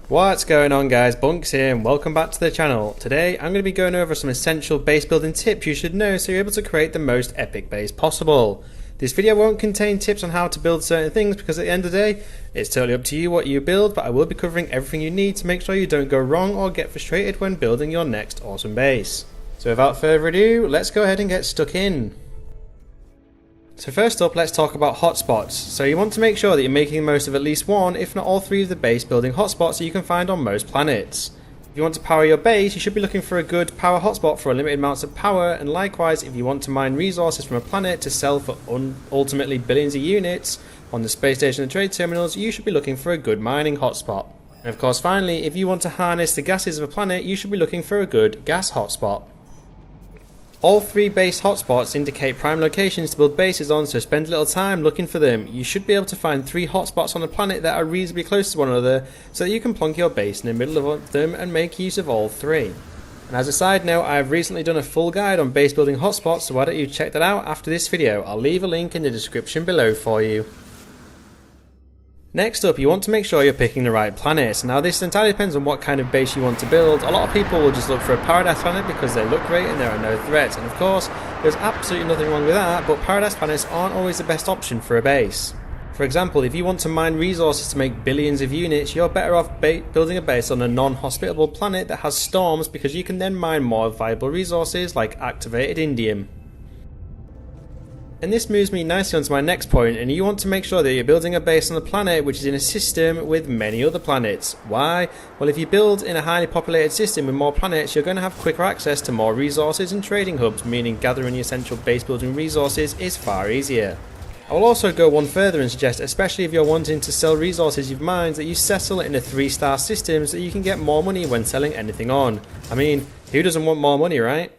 What's going on guys, Bunks here and welcome back to the channel. Today I'm going to be going over some essential base building tips you should know so you're able to create the most epic base possible. This video won't contain tips on how to build certain things because at the end of the day it's totally up to you what you build, but I will be covering everything you need to make sure you don't go wrong or get frustrated when building your next awesome base. So without further ado, let's go ahead and get stuck in. So first up, let's talk about hotspots. So you want to make sure that you're making the most of at least one, if not all three of the base building hotspots that you can find on most planets. If you want to power your base, you should be looking for a good power hotspot for unlimited amounts of power, and likewise if you want to mine resources from a planet to sell for ultimately billions of units on the space station and trade terminals, you should be looking for a good mining hotspot. And of course finally, if you want to harness the gases of a planet, you should be looking for a good gas hotspot. All three base hotspots indicate prime locations to build bases on, so spend a little time looking for them. You should be able to find 3 hotspots on a planet that are reasonably close to one another so that you can plonk your base in the middle of them and make use of all 3. And as a side note, I have recently done a full guide on base building hotspots, so why don't you check that out after this video. I'll leave a link in the description below for you. Next up, you want to make sure you're picking the right planets. Now this entirely depends on what kind of base you want to build. A lot of people will just look for a paradise planet because they look great and there are no threats. And of course, there's absolutely nothing wrong with that, but paradise planets aren't always the best option for a base. For example, if you want to mine resources to make billions of units, you're better off building a base on a non-hospitable planet that has storms, because you can then mine more valuable resources like activated indium. And this moves me nicely onto my next point, and you want to make sure that you're building a base on a planet which is in a system with many other planets. Why? Well, if you build in a highly populated system with more planets, you're going to have quicker access to more resources and trading hubs, meaning gathering essential base building resources is far easier. I will also go one further and suggest, especially if you're wanting to sell resources you've mined, that you settle in a 3-star system so that you can get more money when selling anything on. I mean, who doesn't want more money, right?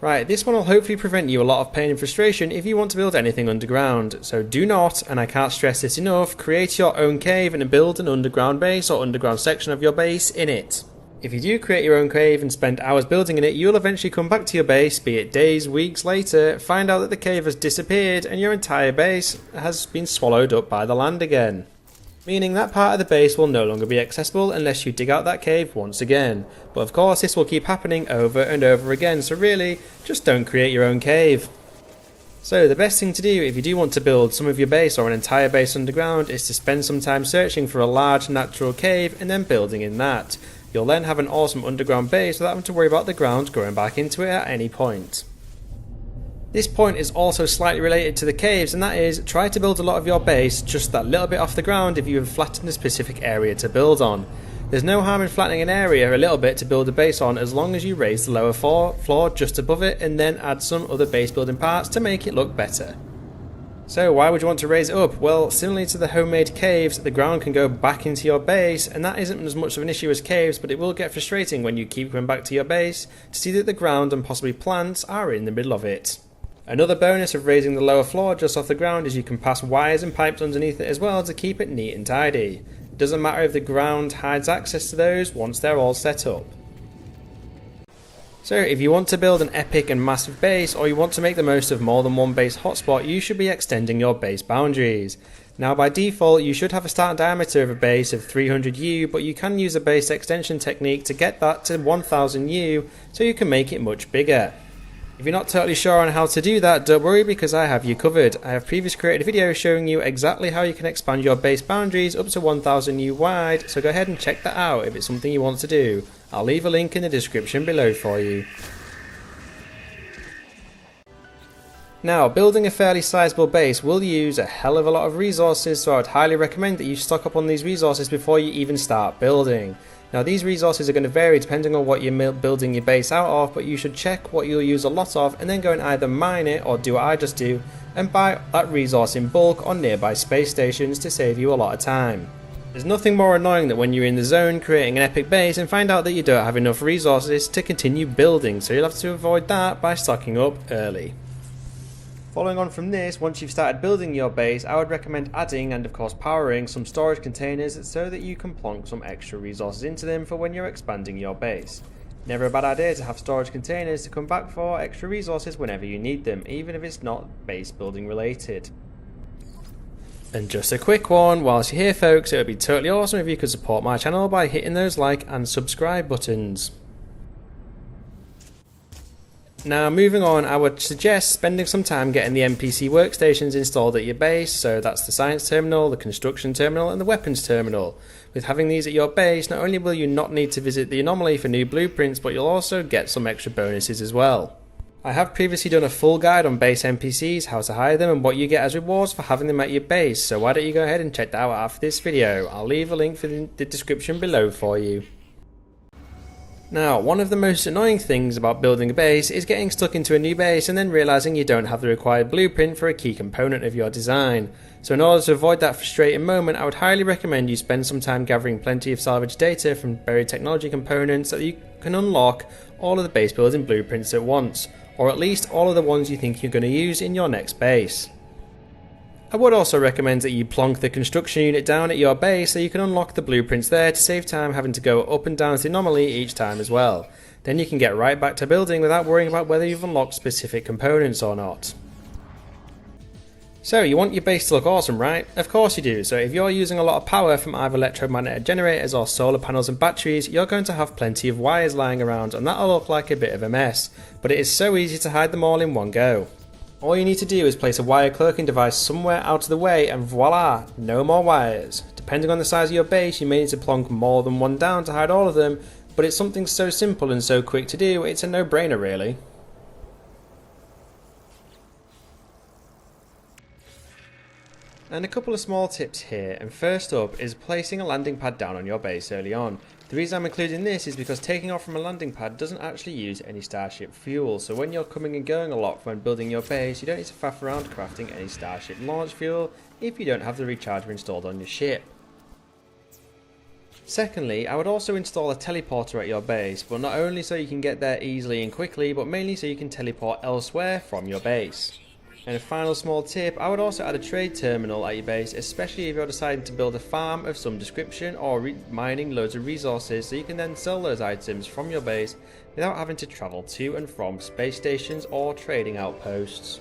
Right, this one will hopefully prevent you a lot of pain and frustration if you want to build anything underground. So do not, and I can't stress this enough, create your own cave and build an underground base or underground section of your base in it. If you do create your own cave and spend hours building in it, you'll eventually come back to your base, be it days, weeks later, find out that the cave has disappeared and your entire base has been swallowed up by the land again. Meaning that part of the base will no longer be accessible unless you dig out that cave once again. But of course this will keep happening over and over again, so really, just don't create your own cave. So the best thing to do if you do want to build some of your base or an entire base underground is to spend some time searching for a large natural cave and then building in that. You'll then have an awesome underground base without having to worry about the ground growing back into it at any point. This point is also slightly related to the caves, and that is, try to build a lot of your base just that little bit off the ground if you have flattened a specific area to build on. There's no harm in flattening an area a little bit to build a base on, as long as you raise the lower floor just above it and then add some other base building parts to make it look better. So why would you want to raise it up? Well, similarly to the homemade caves, the ground can go back into your base, and that isn't as much of an issue as caves, but it will get frustrating when you keep going back to your base to see that the ground and possibly plants are in the middle of it. Another bonus of raising the lower floor just off the ground is you can pass wires and pipes underneath it as well to keep it neat and tidy. It doesn't matter if the ground hides access to those once they're all set up. So if you want to build an epic and massive base, or you want to make the most of more than one base hotspot, you should be extending your base boundaries. Now by default you should have a starting diameter of a base of 300U, but you can use a base extension technique to get that to 1000U so you can make it much bigger. If you're not totally sure on how to do that, don't worry, because I have you covered. I have previously created a video showing you exactly how you can expand your base boundaries up to 1000U wide, so go ahead and check that out if it's something you want to do. I'll leave a link in the description below for you. Now, building a fairly sizable base will use a hell of a lot of resources, so I would highly recommend that you stock up on these resources before you even start building. Now these resources are going to vary depending on what you're building your base out of, but you should check what you'll use a lot of and then go and either mine it or do what I just do and buy that resource in bulk on nearby space stations to save you a lot of time. There's nothing more annoying than when you're in the zone creating an epic base and find out that you don't have enough resources to continue building, so you'll have to avoid that by stocking up early. Following on from this, once you've started building your base, I would recommend adding and of course powering some storage containers so that you can plonk some extra resources into them for when you're expanding your base. Never a bad idea to have storage containers to come back for extra resources whenever you need them, even if it's not base building related. And just a quick one, whilst you're here folks, it would be totally awesome if you could support my channel by hitting those like and subscribe buttons. Now moving on, I would suggest spending some time getting the NPC workstations installed at your base, so that's the science terminal, the construction terminal and the weapons terminal. With having these at your base, not only will you not need to visit the anomaly for new blueprints, but you'll also get some extra bonuses as well. I have previously done a full guide on base NPCs, how to hire them and what you get as rewards for having them at your base, so why don't you go ahead and check that out after this video. I'll leave a link in the description below for you. Now, one of the most annoying things about building a base is getting stuck into a new base and then realising you don't have the required blueprint for a key component of your design. So in order to avoid that frustrating moment, I would highly recommend you spend some time gathering plenty of salvage data from buried technology components so that you can unlock all of the base building blueprints at once, or at least all of the ones you think you're going to use in your next base. I would also recommend that you plonk the construction unit down at your base so you can unlock the blueprints there to save time having to go up and down to the anomaly each time as well. Then you can get right back to building without worrying about whether you've unlocked specific components or not. So you want your base to look awesome, right? Of course you do. So if you're using a lot of power from either electromagnetic generators or solar panels and batteries, you're going to have plenty of wires lying around and that'll look like a bit of a mess. But it is so easy to hide them all in one go. All you need to do is place a wire cloaking device somewhere out of the way and voila, no more wires. Depending on the size of your base, you may need to plonk more than one down to hide all of them, but it's something so simple and so quick to do, it's a no-brainer really. And a couple of small tips here, and first up is placing a landing pad down on your base early on. The reason I'm including this is because taking off from a landing pad doesn't actually use any starship fuel, so when you're coming and going a lot when building your base, you don't need to faff around crafting any starship launch fuel if you don't have the recharger installed on your ship. Secondly, I would also install a teleporter at your base, but not only so you can get there easily and quickly, but mainly so you can teleport elsewhere from your base. And a final small tip, I would also add a trade terminal at your base, especially if you're deciding to build a farm of some description or mining loads of resources, so you can then sell those items from your base without having to travel to and from space stations or trading outposts.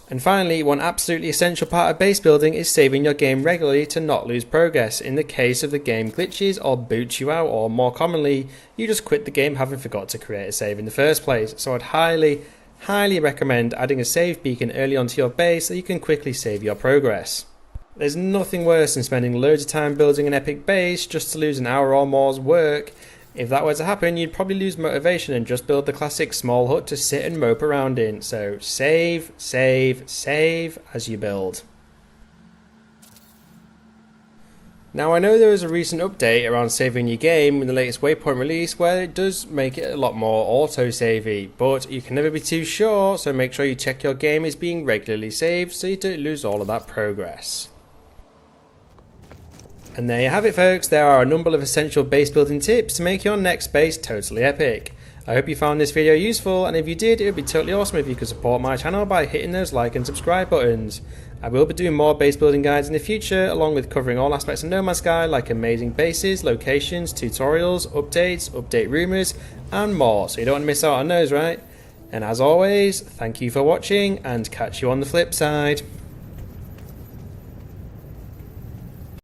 And finally, one absolutely essential part of base building is saving your game regularly to not lose progress in the case of the game glitches or boots you out, or more commonly, you just quit the game having forgot to create a save in the first place. So I'd highly recommend adding a save beacon early onto your base so you can quickly save your progress. There's nothing worse than spending loads of time building an epic base just to lose an hour or more's work. If that were to happen, you'd probably lose motivation and just build the classic small hut to sit and mope around in. So save as you build. Now I know there was a recent update around saving your game in the latest Waypoint release where it does make it a lot more auto-savey, but you can never be too sure, so make sure you check your game is being regularly saved so you don't lose all of that progress. And there you have it folks, there are a number of essential base building tips to make your next base totally epic. I hope you found this video useful, and if you did, it would be totally awesome if you could support my channel by hitting those like and subscribe buttons. I will be doing more base building guides in the future, along with covering all aspects of No Man's Sky like amazing bases, locations, tutorials, updates, update rumours, and more, so you don't want to miss out on those, right? And as always, thank you for watching, and catch you on the flip side.